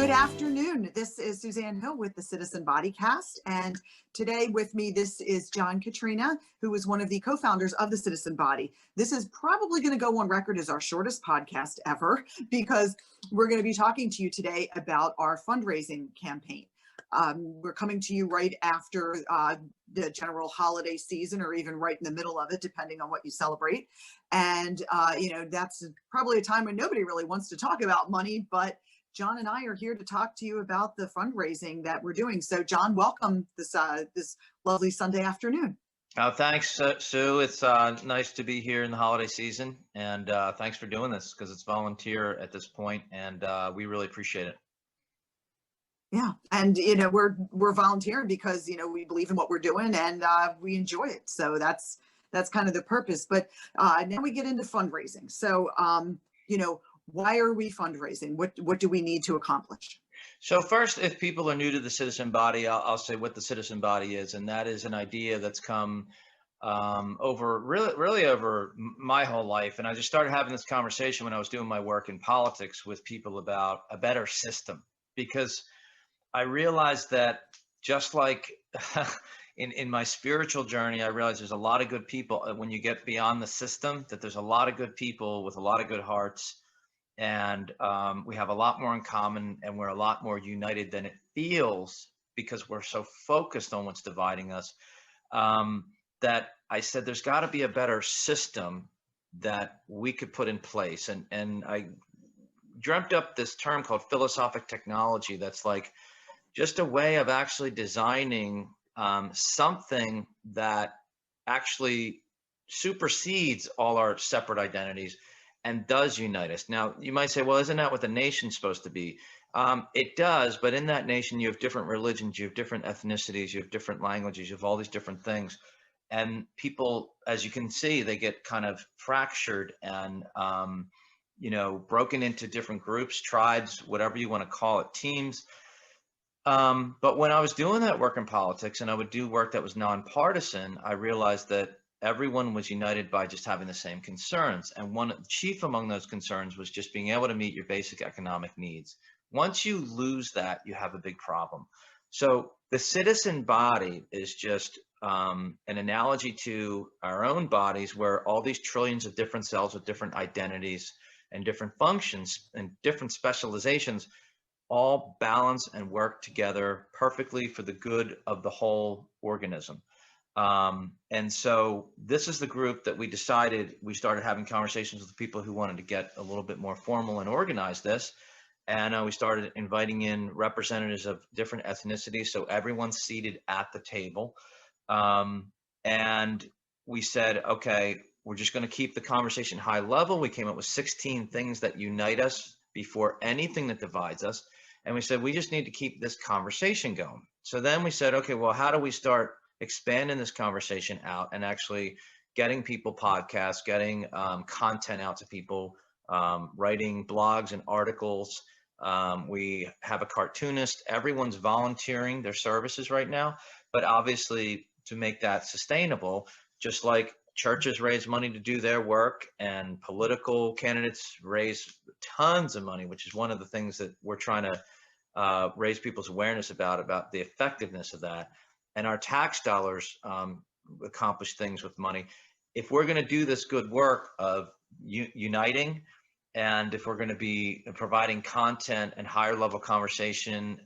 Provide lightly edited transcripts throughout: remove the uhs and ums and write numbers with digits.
Good afternoon. This is Susanne Hill with the Citizen Bodycast. And today with me, this is John Katrina, who is one of the co-founders of the Citizen Body. This is probably going to go on record as our shortest podcast ever, because we're going to be talking to you today about our fundraising campaign. We're coming to you right after the general holiday season, or even right in the middle of it, depending on what you celebrate. And, that's probably a time when nobody really wants to talk about money, but John and I are here to talk to you about the fundraising that we're doing. So John, welcome this lovely Sunday afternoon. Thanks, Sue. It's nice to be here in the holiday season, and thanks for doing this, because it's volunteer at this point, and we really appreciate it. Yeah, and we're volunteering because we believe in what we're doing, and we enjoy it. So that's kind of the purpose. But now we get into fundraising. So why are we fundraising? What do we need to accomplish? So first, if people are new to the Citizen Body, I'll say what the Citizen Body is, and that is an idea that's come over really over my whole life. And I just started having this conversation when I was doing my work in politics with people about a better system, because I realized that just like in my spiritual journey, I realized there's a lot of good people. When you get beyond the system, that there's a lot of good people with a lot of good hearts. And we have a lot more in common, and we're a lot more united than it feels, because we're so focused on what's dividing us, that I said there's got to be a better system that we could put in place. And I dreamt up this term called philosophic technology, that's like just a way of actually designing something that actually supersedes all our separate identities and does unite us. Now, you might say, well, isn't that what the nation's supposed to be? It does, but in that nation, you have different religions, you have different ethnicities, you have different languages, you have all these different things. And people, as you can see, they get kind of fractured and, broken into different groups, tribes, whatever you want to call it, teams. But when I was doing that work in politics, and I would do work that was nonpartisan, I realized that everyone was united by just having the same concerns. And one chief among those concerns was just being able to meet your basic economic needs. Once you lose that, you have a big problem. So the citizen body is just an analogy to our own bodies, where all these trillions of different cells with different identities and different functions and different specializations all balance and work together perfectly for the good of the whole organism. And so this is the group that we started having conversations with people who wanted to get a little bit more formal and organize this. And we started inviting in representatives of different ethnicities, so everyone's seated at the table. And we said, okay, we're just going to keep the conversation high level. We came up with 16 things that unite us before anything that divides us. And we said, we just need to keep this conversation going. So then we said, okay, well, how do we start expanding this conversation out and actually getting people podcasts, getting content out to people, writing blogs and articles. We have a cartoonist. Everyone's volunteering their services right now, but obviously to make that sustainable, just like churches raise money to do their work and political candidates raise tons of money, which is one of the things that we're trying to raise people's awareness about the effectiveness of that. And our tax dollars accomplish things with money. If we're going to do this good work of uniting, and if we're going to be providing content and higher level conversation,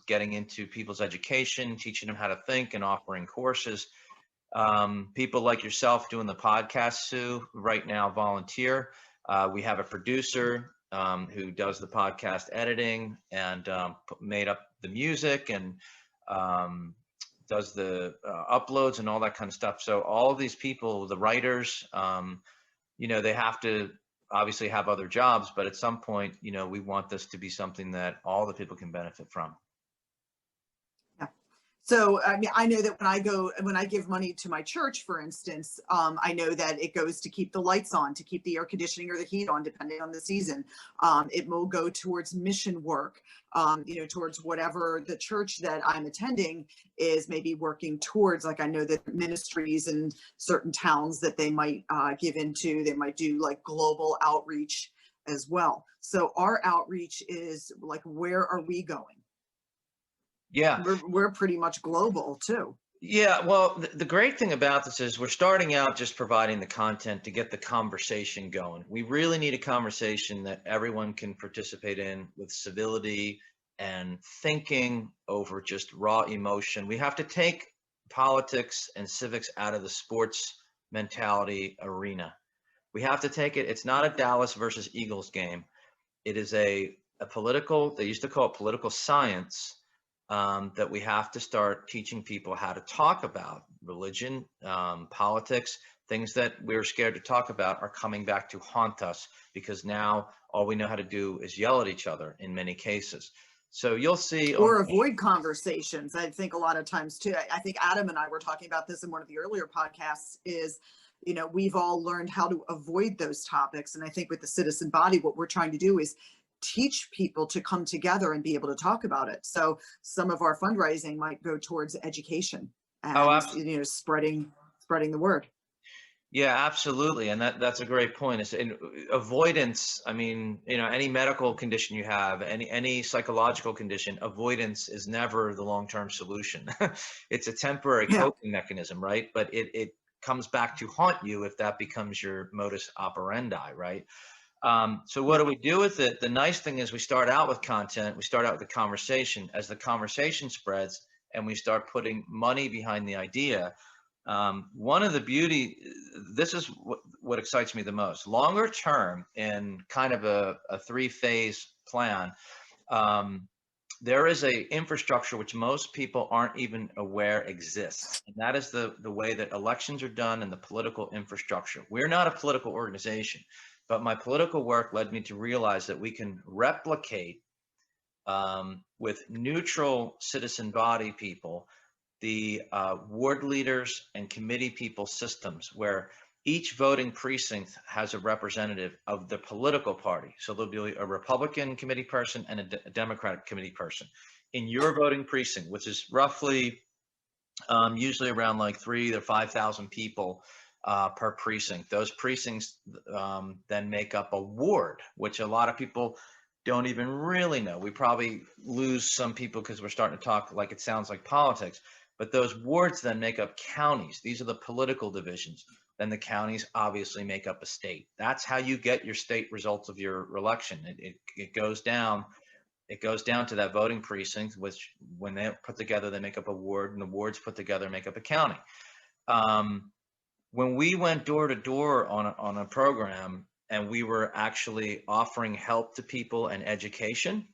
getting into people's education, teaching them how to think, and offering courses, people like yourself doing the podcast, Sue, right now volunteer. We have a producer who does the podcast editing and made up the music and does the uploads and all that kind of stuff. So all of these people, the writers, they have to obviously have other jobs, but at some point, we want this to be something that all the people can benefit from. So I mean, I know that when I give money to my church, for instance, I know that it goes to keep the lights on, to keep the air conditioning or the heat on, depending on the season. It will go towards mission work, towards whatever the church that I'm attending is maybe working towards. Like I know that ministries in certain towns that they might give into, they might do like global outreach as well. So our outreach is like, where are we going? Yeah. We're pretty much global too. Yeah, well, the great thing about this is we're starting out just providing the content to get the conversation going. We really need a conversation that everyone can participate in with civility and thinking over just raw emotion. We have to take politics and civics out of the sports mentality arena. We have to take it. It's not a Dallas versus Eagles game. It is a political, they used to call it political science, that we have to start teaching people how to talk about religion, politics, things that we're scared to talk about are coming back to haunt us because now all we know how to do is yell at each other in many cases. So you'll see. Or avoid conversations. I think a lot of times too, I think Adam and I were talking about this in one of the earlier podcasts is, we've all learned how to avoid those topics. And I think with the citizen body, what we're trying to do is teach people to come together and be able to talk about it. So some of our fundraising might go towards education and spreading the word. Yeah, absolutely. And that's a great point. It's avoidance. I mean, any medical condition you have, any psychological condition, avoidance is never the long-term solution. It's a temporary coping mechanism, right? But it comes back to haunt you if that becomes your modus operandi, right? So what do we do with it? The nice thing is we start out with content, we start out with the conversation. As the conversation spreads and we start putting money behind the idea, one of the this is what excites me the most. Longer term in kind of a three-phase plan, there is a infrastructure which most people aren't even aware exists. And that is the way that elections are done and the political infrastructure. We're not a political organization. But my political work led me to realize that we can replicate with neutral citizen body people, the ward leaders and committee people systems where each voting precinct has a representative of the political party. So there'll be a Republican committee person and a Democratic committee person in your voting precinct, which is roughly usually around like 3,000 to 5,000 people per precinct. Those precincts then make up a ward, which a lot of people don't even really know. We probably lose some people because we're starting to talk like it sounds like politics, but those wards then make up counties. These are the political divisions. Then the counties obviously make up a state. That's how you get your state results of your election. It goes down. It goes down to that voting precinct, which when they put together, they make up a ward, and the wards put together make up a county. When we went door to door on a program and we were actually offering help to people and education,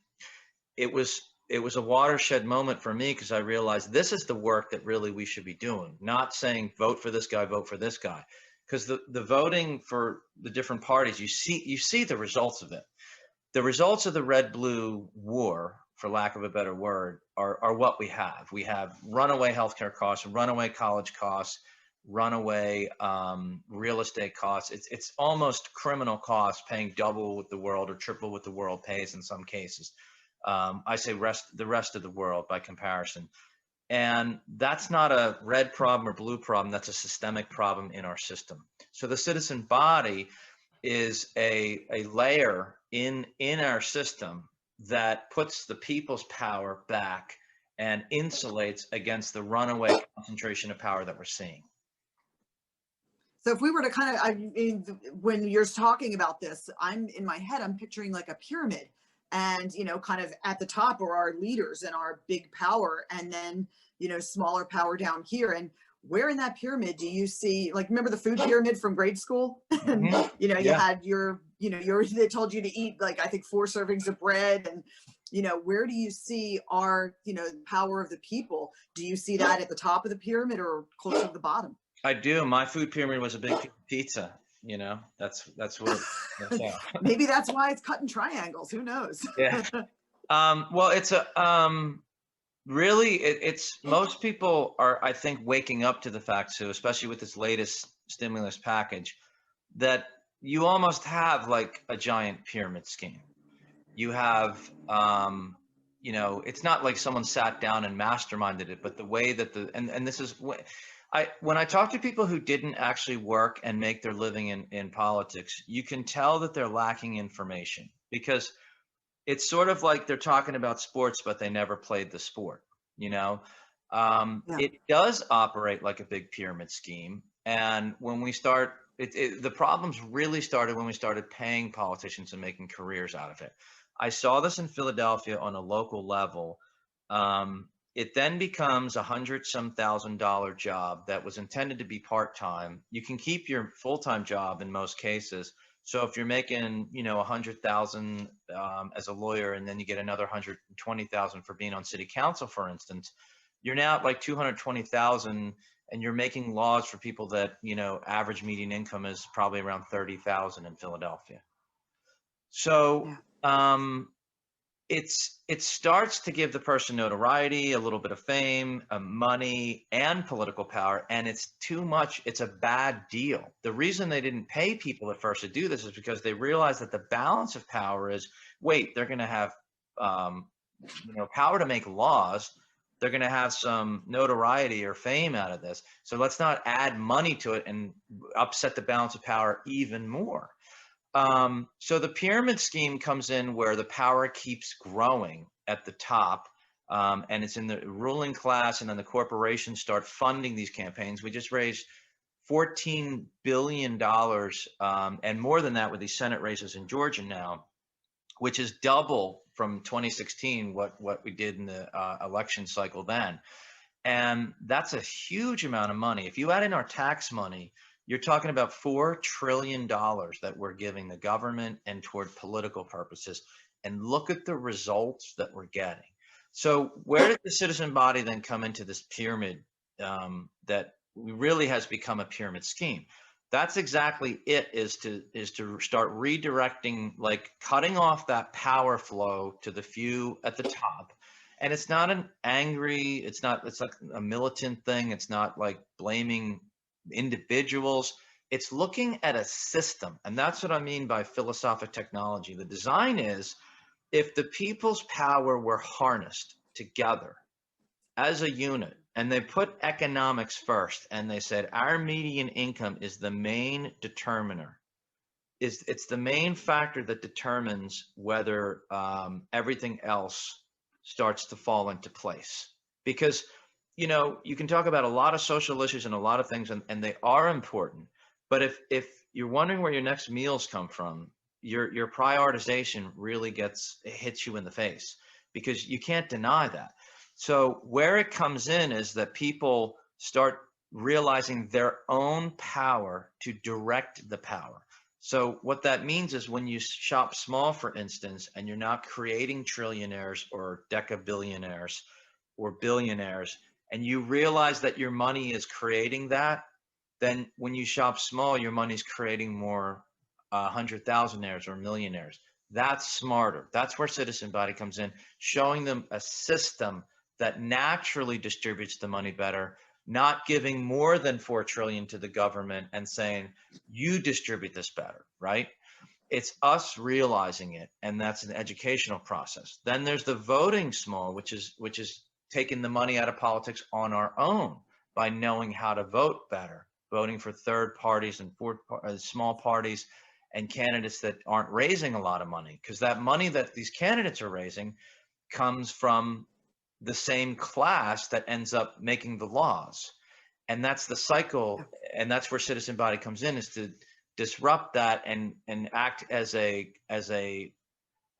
it was a watershed moment for me because I realized this is the work that really we should be doing, not saying vote for this guy, vote for this guy, because the voting for the different parties, you see the results of it. The results of the red-blue war, for lack of a better word, are what we have. We have runaway healthcare costs, runaway college costs, runaway real estate costs. It's almost criminal costs, paying double what the world or triple what the world pays in some cases. I say the rest of the world by comparison. And that's not a red problem or blue problem. That's a systemic problem in our system. So the citizen body is a layer in our system that puts the people's power back and insulates against the runaway concentration of power that we're seeing. So if we were to kind of, I mean, when you're talking about this, I'm in my head, I'm picturing like a pyramid, and, kind of at the top are our leaders and our big power, and then, smaller power down here. And where in that pyramid do you see, like, remember the food pyramid from grade school? And, you had they told you to eat, like, I think 4 servings of bread. And, where do you see our, power of the people? Do you see that at the top of the pyramid or closer to the bottom? I do. My food pyramid was a big pizza. That's what. Maybe that's why it's cut in triangles. Who knows? Yeah. Well, it's really it's most people are, I think, waking up to the fact, so especially with this latest stimulus package, that you almost have like a giant pyramid scheme. You have, it's not like someone sat down and masterminded it, but the way that and this is When I talk to people who didn't actually work and make their living in politics, you can tell that they're lacking information, because it's sort of like they're talking about sports, but they never played the sport, you know? Yeah. It does operate like a big pyramid scheme. And when we start, the problems really started when we started paying politicians and making careers out of it. I saw this in Philadelphia on a local level. It then becomes $100,000 job that was intended to be part-time. You can keep your full-time job in most cases. So if you're making, 100,000 as a lawyer, and then you get another 120,000 for being on city council, for instance, you're now at like 220,000, and you're making laws for people that, average median income is probably around 30,000 in Philadelphia. So, Yeah. it starts to give the person notoriety, a little bit of fame, money, and political power, and it's too much. It's a bad deal. The reason they didn't pay people at first to do this is because they realized that the balance of power is, wait, they're going to have power to make laws. They're going to have some notoriety or fame out of this. So let's not add money to it and upset the balance of power even more. So the pyramid scheme comes in where the power keeps growing at the top, and it's in the ruling class, and then the corporations start funding these campaigns. We just raised $14 billion, and more than that with these Senate races in Georgia now, which is double from 2016 what we did in the election cycle then. And that's a huge amount of money. If you add in our tax money, you're talking about $4 trillion that we're giving the government and toward political purposes. And look at the results that we're getting. So where did the citizen body then come into this pyramid that really has become a pyramid scheme? That's exactly it, is to start redirecting, like cutting off that power flow to the few at the top. And it's not an angry, it's like a militant thing. It's not like blaming individuals. It's looking at a system. And that's what I mean by philosophic technology. The design is, if the people's power were harnessed together as a unit, and they put economics first, and they said our median income is the main determiner, it's the main factor that determines whether everything else starts to fall into place. Because you can talk about a lot of social issues and a lot of things, and they are important, but if you're wondering where your next meals come from, your prioritization really hits you in the face, because you can't deny that. So where it comes in is that people start realizing their own power to direct the power. So what that means is, when you shop small, for instance, and you're not creating trillionaires or decabillionaires or billionaires, and you realize that your money is creating that, then when you shop small, your money's creating more 100,000aires or millionaires. That's smarter. That's where citizen body comes in, showing them a system that naturally distributes the money better, not giving more than 4 trillion to the government and saying, you distribute this better, right? It's us realizing it, and that's an educational process. Then there's the voting small, which is taking the money out of politics on our own by knowing how to vote better, voting for third parties and small parties and candidates that aren't raising a lot of money, because that money that these candidates are raising comes from the same class that ends up making the laws. And that's the cycle, and that's where citizen body comes in, is to disrupt that and act as a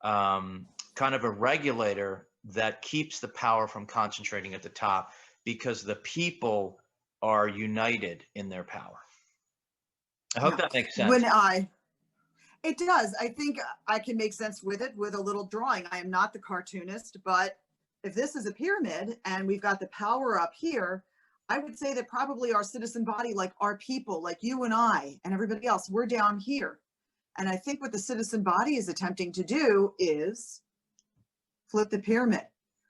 kind of a regulator that keeps the power from concentrating at the top, because the people are united in their power. I hope that makes sense. It does. I think I can make sense with it with a little drawing. I am not the cartoonist, but if this is a pyramid and we've got the power up here, I would say that probably our citizen body, like our people, like you and I and everybody else, we're down here. And I think what the citizen body is attempting to do is flip the pyramid.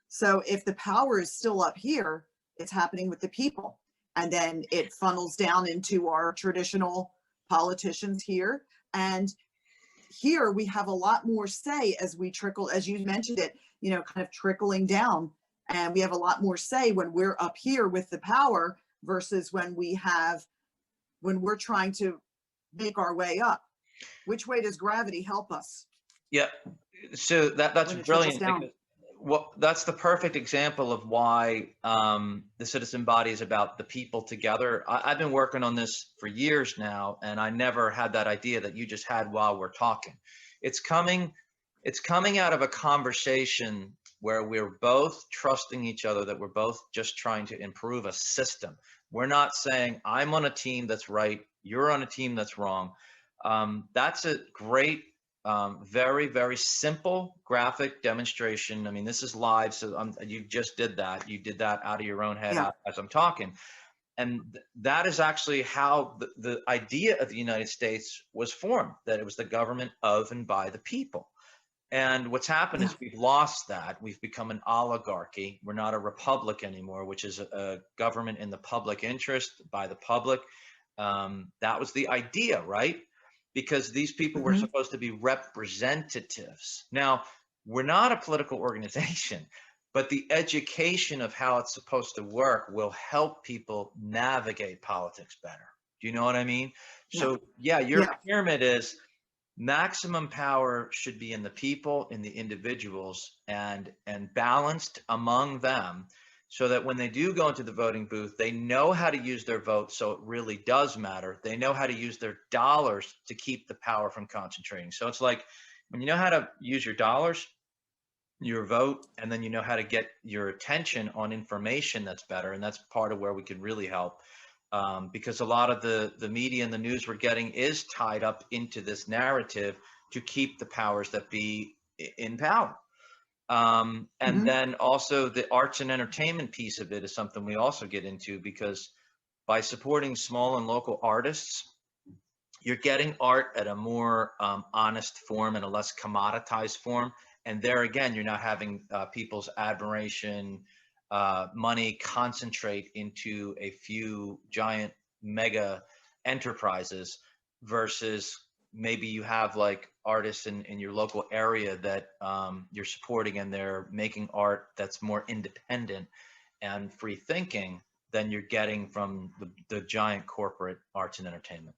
So if the power is still up here, it's happening with the people. And then it funnels down into our traditional politicians here. And here we have a lot more say as we trickle, as you mentioned it, kind of trickling down. And we have a lot more say when we're up here with the power versus when we're trying to make our way up? Which way does gravity help us Yeah. So that's when it trickles brilliant, down? because that's the perfect example of why the citizen body is about the people together. I've been working on this for years now, and I never had that idea that you just had while we're talking. It's coming out of a conversation where we're both trusting each other, that we're both just trying to improve a system. We're not saying I'm on a team that's right, you're on a team that's wrong. That's a great, very, very simple graphic demonstration. I mean, this is live, so you just did that. You did that out of your own head Yeah. as I'm talking. And that is actually how the idea of the United States was formed, that it was the government of and by the people. And what's happened Yeah. is we've lost that. We've become an oligarchy. We're not a republic anymore, which is a government in the public interest by the public. That was the idea, right? Because these people were Hmm. supposed to be representatives. Now, we're not a political organization, but the education of how it's supposed to work will help people navigate politics better. Do you know what I mean? Yeah. So, yeah, your Yeah. pyramid is maximum power should be in the people, in the individuals, and balanced among them, so that when they do go into the voting booth, they know how to use their vote, so it really does matter. They know how to use their dollars to keep the power from concentrating. So it's like, when you know how to use your dollars, your vote, and then you know how to get your attention on information that's better. And that's part of where we can really help, because a lot of the media and the news we're getting is tied up into this narrative to keep the powers that be in power. And Hmm. then also the arts and entertainment piece of it is something we also get into, because by supporting small and local artists, you're getting art at a more honest form and a less commoditized form. And there again, you're not having people's admiration, money concentrate into a few giant mega enterprises, versus maybe you have like artists in your local area that you're supporting, and they're making art that's more independent and free thinking than you're getting from the giant corporate arts and entertainment.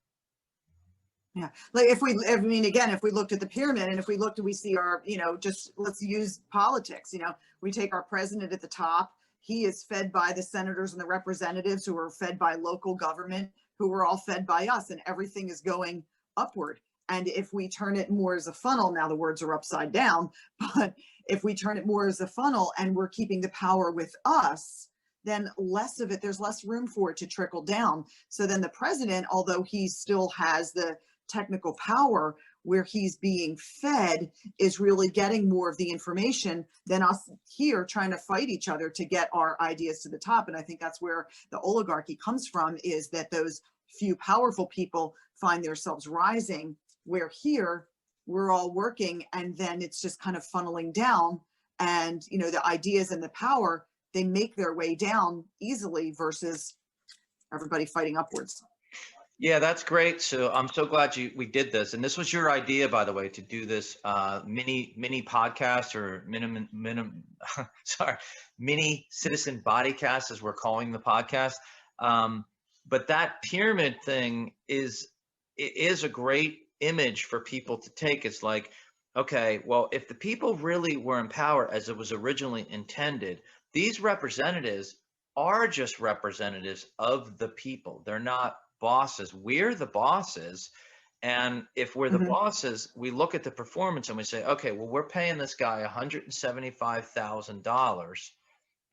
Yeah. Like I mean, again, if we looked at the pyramid and if we looked and we see our, just let's use politics, we take our president at the top. He is fed by the senators and the representatives who are fed by local government, who are all fed by us, and everything is going upward. And if we turn it more as a funnel, now the words are upside down, but if we turn it more as a funnel and we're keeping the power with us, then less of it, there's less room for it to trickle down. So then the president, although he still has the technical power, where he's being fed is really getting more of the information than us here trying to fight each other to get our ideas to the top. And I think that's where the oligarchy comes from, is that those few powerful people find themselves rising, where here we're all working and then it's just kind of funneling down. And the ideas and the power, they make their way down easily versus everybody fighting upwards. Yeah, that's great. So I'm so glad we did this. And this was your idea, by the way, to do this mini podcast, or sorry, mini citizen bodycast, as we're calling the podcast. But that pyramid thing is a great image for people to take. It's like, okay, well, if the people really were in power as it was originally intended, these representatives are just representatives of the people. They're not bosses. We're the bosses. And if we're the Mm-hmm. bosses, we look at the performance and we say, okay, well, we're paying this guy $175,000.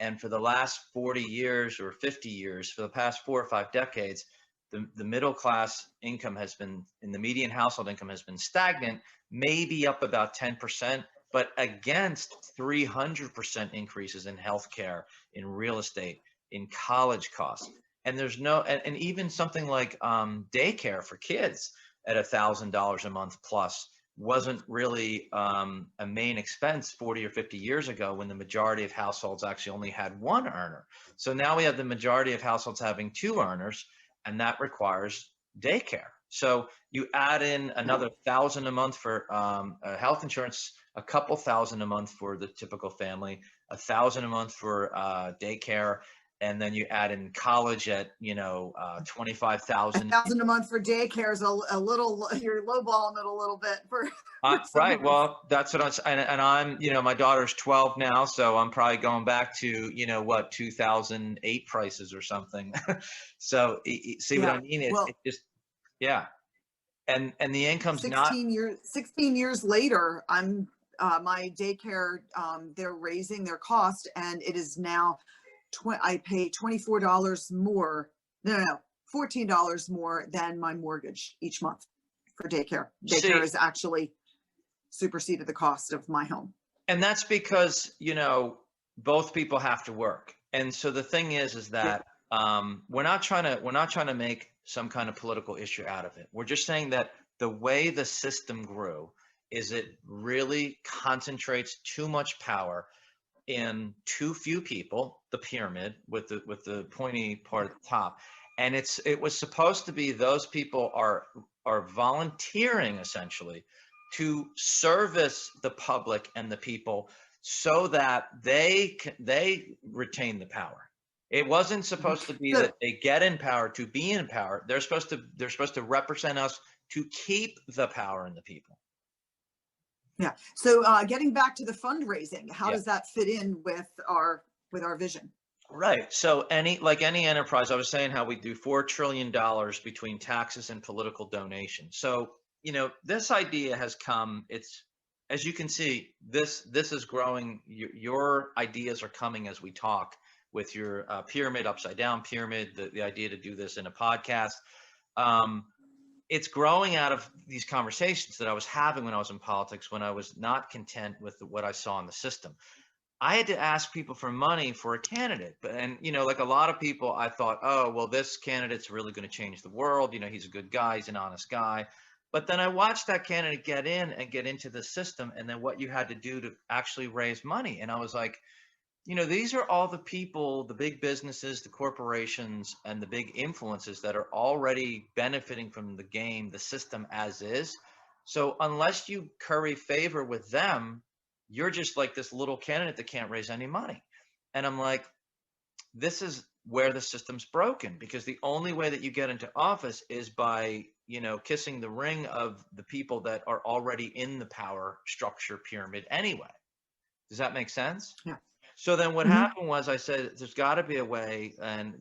And for the last 40 years or 50 years, for the past 4 or 5 decades, the middle class income has been, in the median household income has been stagnant, maybe up about 10%, but against 300% increases in healthcare, in real estate, in college costs. And there's no, and even something like daycare for kids at $1,000 a month plus wasn't really a main expense 40 or 50 years ago, when the majority of households actually only had one earner. So now we have the majority of households having 2 earners, and that requires daycare. So you add in another $1,000 a month for health insurance, a couple thousand a month for the typical family, $1,000 a month for daycare, and then you add in college at, 25,000. 1,000 a month for daycare is a little, you're lowballing it a little bit for some Right. of us. Well, that's what and I'm, my daughter's 12 now, so I'm probably going back to, 2008 prices or something. So see what Yeah. I mean? Well, It just, yeah. And the income's not, 16 years later, I'm my daycare, they're raising their cost, and it is now I pay $24 more. No, $14 more than my mortgage each month for daycare. Daycare see, is actually superseded the cost of my home. and that's because, both people have to work. And so the thing is Yeah. that we're not trying to make some kind of political issue out of it. We're just saying that the way the system grew is it really concentrates too much power in too few people, the pyramid with the pointy part at the top. And it was supposed to be those people are volunteering essentially to service the public and the people so that they retain the power. It wasn't supposed to be So, that they get in power to be in power. They're supposed to represent us to keep the power in the people. yeah. So getting back to the fundraising, how Yeah. does that fit in with our vision? Right. So like any enterprise, I was saying how we do $4 trillion between taxes and political donations. So, this idea has come, as you can see, this is growing. Your ideas are coming as we talk with your pyramid, upside down pyramid, the idea to do this in a podcast. It's growing out of these conversations that I was having when I was in politics, when I was not content with what I saw in the system. I had to ask people for money for a candidate. And, like a lot of people, I thought, oh, well, this candidate's really going to change the world. He's a good guy. He's an honest guy. But then I watched that candidate get into the system, and then what you had to do to actually raise money. And I was like, these are all the people, the big businesses, the corporations, and the big influences that are already benefiting from the game, the system as is. So unless you curry favor with them, you're just like this little candidate that can't raise any money. And I'm like, this is where the system's broken, because the only way that you get into office is by, kissing the ring of the people that are already in the power structure pyramid anyway. Does that make sense? Yeah. So then what Mhm. happened was I said, there's got to be a way. And,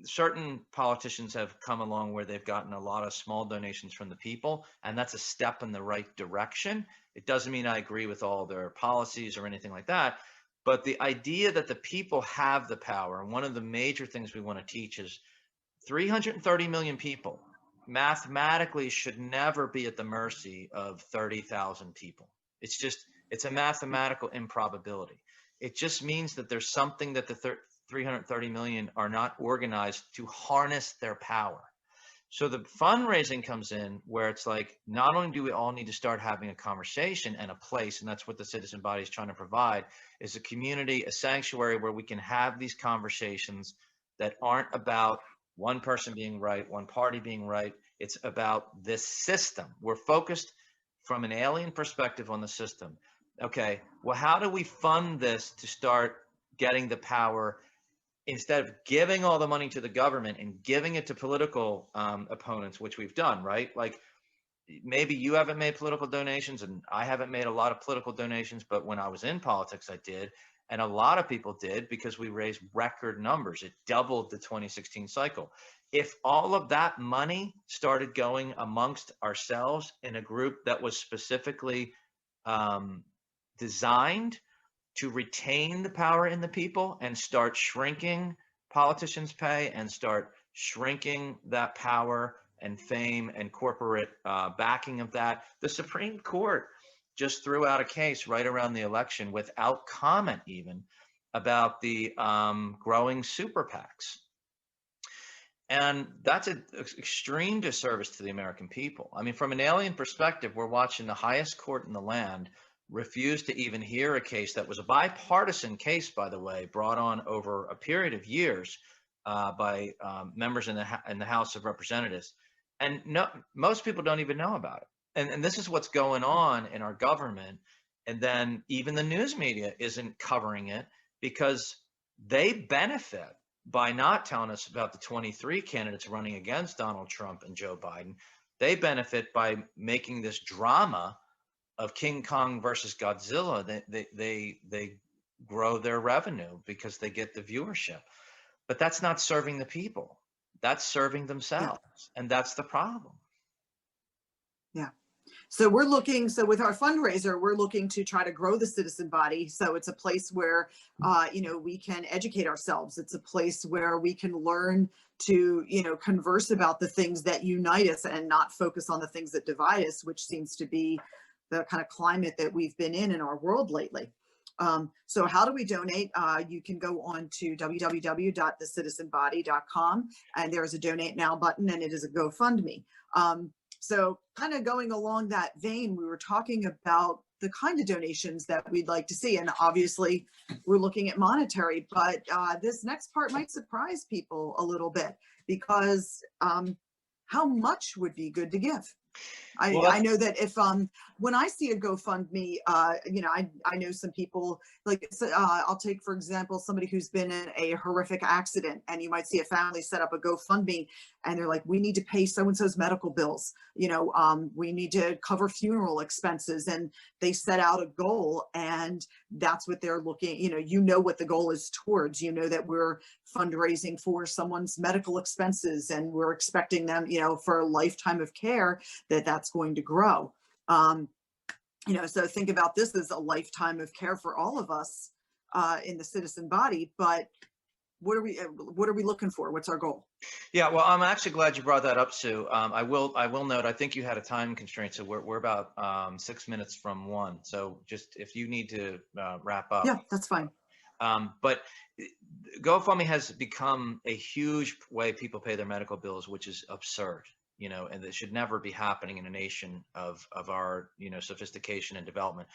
certain politicians have come along where they've gotten a lot of small donations from the people, and that's a step in the right direction. It doesn't mean I agree with all their policies or anything like that. But the idea that the people have the power, and one of the major things we want to teach is 330 million people mathematically should never be at the mercy of 30,000 people. It's a mathematical improbability. It just means that there's something that the 330 million are not organized to harness their power. So the fundraising comes in where it's like, not only do we all need to start having a conversation and a place, and that's what the citizen body is trying to provide, is a community, a sanctuary where we can have these conversations that aren't about one person being right, one party being right. It's about this system. We're focused from an alien perspective on the system. Okay, well, how do we fund this to start getting the power, instead of giving all the money to the government and giving it to political opponents, which we've done, right? Like, maybe you haven't made political donations and I haven't made a lot of political donations, but when I was in politics, I did. And a lot of people did, because we raised record numbers. It doubled the 2016 cycle. If all of that money started going amongst ourselves in a group that was specifically designed to retain the power in the people and start shrinking politicians' pay and start shrinking that power and fame and corporate backing of that. The Supreme Court just threw out a case right around the election without comment even about the growing super PACs. And that's an extreme disservice to the American people. I mean, from an alien perspective, we're watching the highest court in the land refuse to even hear a case that was a bipartisan case, by the way, brought on over a period of years by members in the House of Representatives. And most people don't even know about it. And this is what's going on in our government. And then even the news media isn't covering it, because they benefit by not telling us about the 23 candidates running against Donald Trump and Joe Biden. They benefit by making this drama of King Kong versus Godzilla. They grow their revenue because they get the viewership. But that's not serving the people. That's serving Yeah. themselves. And that's the problem. Yeah. So with our fundraiser, we're looking to try to grow the citizen body. So it's a place where, we can educate ourselves. It's a place where we can learn to, converse about the things that unite us and not focus on the things that divide us, which seems to be the kind of climate that we've been in our world lately. So how do we donate? You can go on to www.thecitizenbody.com, and there is a donate now button, and it is a GoFundMe. So kind of going along that vein, we were talking about the kind of donations that we'd like to see. And obviously we're looking at monetary, but this next part might surprise people a little bit, because how much would be good to give? I know that if when I see a GoFundMe, I know some people, like I'll take, for example, somebody who's been in a horrific accident, and you might see a family set up a GoFundMe, and they're like, we need to pay so-and-so's medical bills, we need to cover funeral expenses, and they set out a goal, and that's what they're looking, what the goal is towards, that we're fundraising for someone's medical expenses, and we're expecting them, for a lifetime of care, that's going to grow. So think about this as a lifetime of care for all of us in the citizen body. But what are we looking for? What's our goal? Yeah, well, I'm actually glad you brought that up, Sue. I will note, I think you had a time constraint, so we're about 6 minutes from 1. So just if you need to wrap up. Yeah, that's fine. But GoFundMe has become a huge way people pay their medical bills, which is absurd. And it should never be happening in a nation of our, sophistication and development.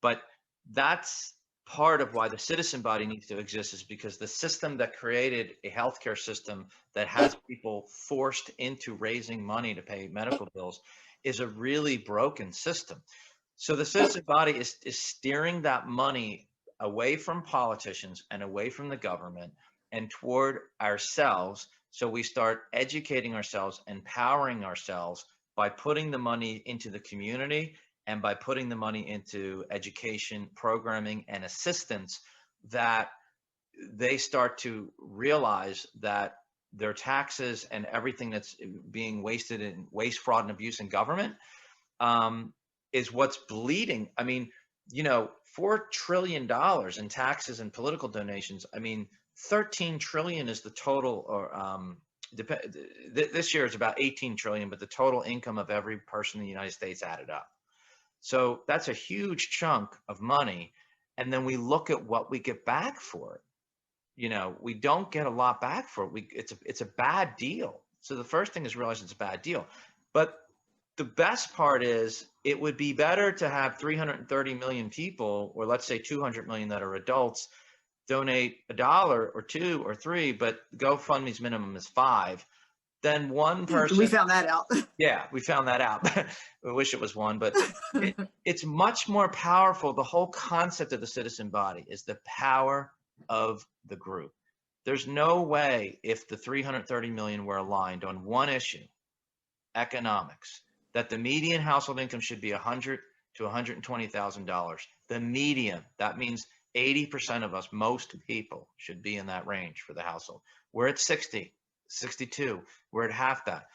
But that's part of why the citizen body needs to exist, is because the system that created a healthcare system that has people forced into raising money to pay medical bills is a really broken system. So the citizen body is steering that money away from politicians and away from the government and toward ourselves. So we start educating ourselves, empowering ourselves by putting the money into the community and by putting the money into education, programming, and assistance, that they start to realize that their taxes and everything that's being wasted in waste, fraud, and abuse in government is what's bleeding. I mean, $4 trillion in taxes and political donations. I mean, 13 trillion is the total, or this year is about 18 trillion, but the total income of every person in the United States added up. So that's a huge chunk of money. And then we look at what we get back for it. We don't get a lot back for it. It's a bad deal. So the first thing is realize it's a bad deal. But the best part is, it would be better to have 330 million people, or let's say 200 million that are adults, donate $1 or $2 or $3, but GoFundMe's minimum is $5. Then one person. We found that out. Yeah, we found that out. I wish it was one, but it's much more powerful. The whole concept of the citizen body is the power of the group. There's no way, if the 330 million were aligned on one issue, economics, that the median household income should be $100,000 to $120,000. The median, that means 80% of us, most people, should be in that range for the household. We're at 60, 62, we're at half that.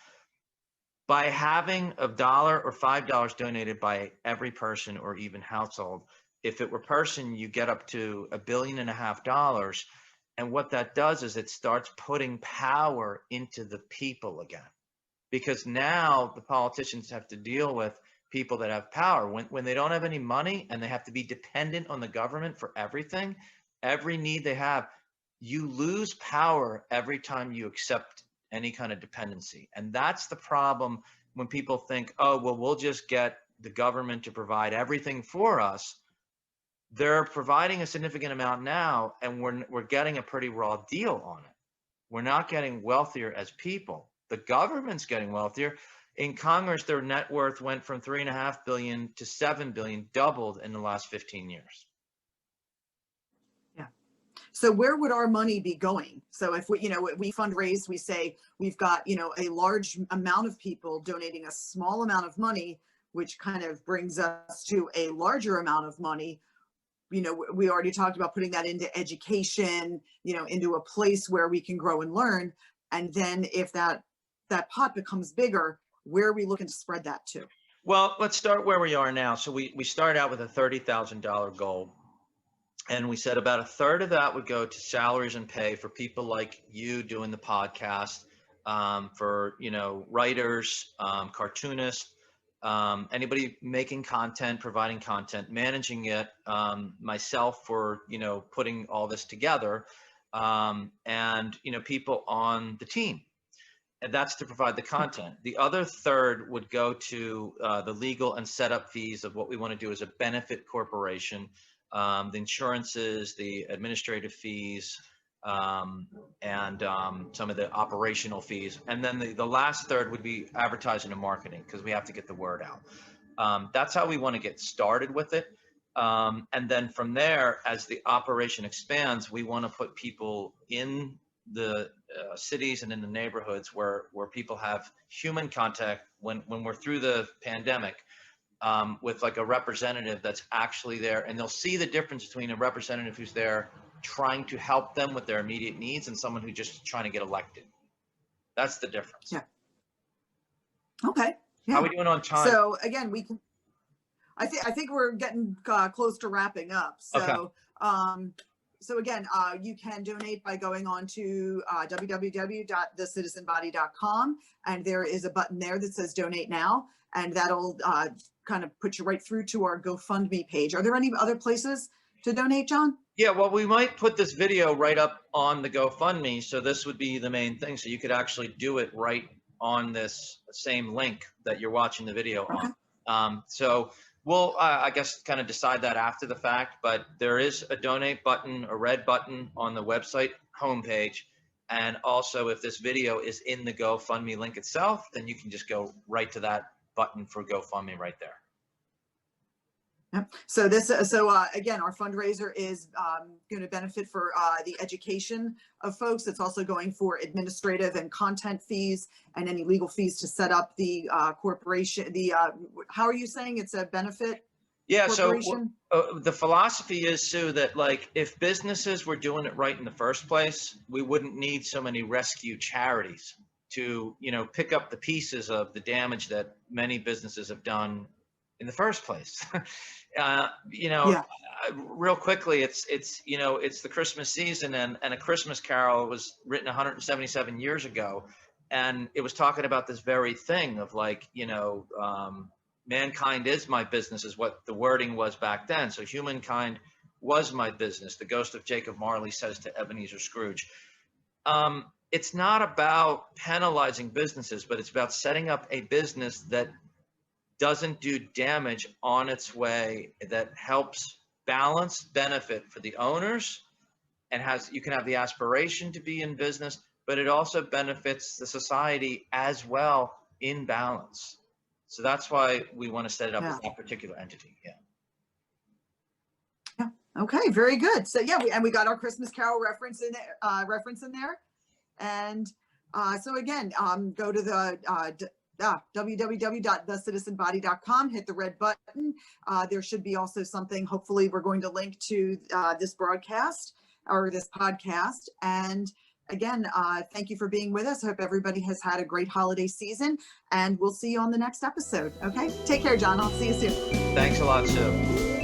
By having $1 or $5 donated by every person or even household, if it were person, you get up to $1.5 billion. And what that does is it starts putting power into the people again. Because now the politicians have to deal with people that have power. When they don't have any money and they have to be dependent on the government for everything, every need they have, you lose power every time you accept any kind of dependency. And that's the problem when people think, oh, well, we'll just get the government to provide everything for us. They're providing a significant amount now, and we're getting a pretty raw deal on it. We're not getting wealthier as people. The government's getting wealthier. In Congress, their net worth went from $3.5 billion to $7 billion, doubled in the last 15 years. Yeah. So where would our money be going? So if we, we fundraise, we say we've got, a large amount of people donating a small amount of money, which kind of brings us to a larger amount of money. We already talked about putting that into education, into a place where we can grow and learn. And then if that pot becomes bigger, where are we looking to spread that to? Well, let's start where we are now. So we started out with a $30,000 goal. And we said about a third of that would go to salaries and pay for people like you doing the podcast, for, writers, cartoonists, anybody making content, providing content, managing it, myself for, putting all this together, and, people on the team. And that's to provide the content. The other third would go to the legal and setup fees of what we want to do as a benefit corporation, the insurances, the administrative fees, and some of the operational fees. And then the last third would be advertising and marketing, because we have to get the word out. That's how we want to get started with it. And then from there, as the operation expands, we want to put people in the cities and in the neighborhoods where people have human contact when we're through the pandemic, with like a representative that's actually there, and they'll see the difference between a representative who's there trying to help them with their immediate needs and someone who's just trying to get elected. That's the difference. Yeah. Okay. Yeah. How are we doing on time? So again, I think we're getting close to wrapping up. So, okay. So again, you can donate by going on to www.thecitizenbody.com, and there is a button there that says donate now, and that'll kind of put you right through to our GoFundMe page. Are there any other places to donate, John? Yeah, well, we might put this video right up on the GoFundMe, so this would be the main thing. So you could actually do it right on this same link that you're watching the video okay. on. So we'll, I guess, kind of decide that after the fact, but there is a donate button, a red button on the website homepage. And also, if this video is in the GoFundMe link itself, then you can just go right to that button for GoFundMe right there. Yep. So again, our fundraiser is going to benefit for the education of folks. It's also going for administrative and content fees and any legal fees to set up the corporation. How are you saying it's a benefit? Yeah. So the philosophy is, Sue, that like if businesses were doing it right in the first place, we wouldn't need so many rescue charities to, pick up the pieces of the damage that many businesses have done in the first place. Yeah. Real quickly, it's the Christmas season, and A Christmas Carol was written 177 years ago, and it was talking about this very thing of like, mankind is my business is what the wording was back then. So humankind was my business, the ghost of Jacob Marley says to Ebenezer Scrooge. It's not about penalizing businesses, but it's about setting up a business that doesn't do damage on its way, that helps balance benefit for the owners, and you can have the aspiration to be in business, but it also benefits the society as well in balance. So that's why we want to set it up as that particular entity. Yeah. Okay. Very good. So yeah, we got our Christmas Carol reference in there, and so again, go to the www.thecitizenbody.com, hit the red button. There should be also something, hopefully we're going to link to this broadcast or this podcast. And again, thank you for being with us. I hope everybody has had a great holiday season, and we'll see you on the next episode. Okay, take care, John. I'll see you soon. Thanks a lot, Sue.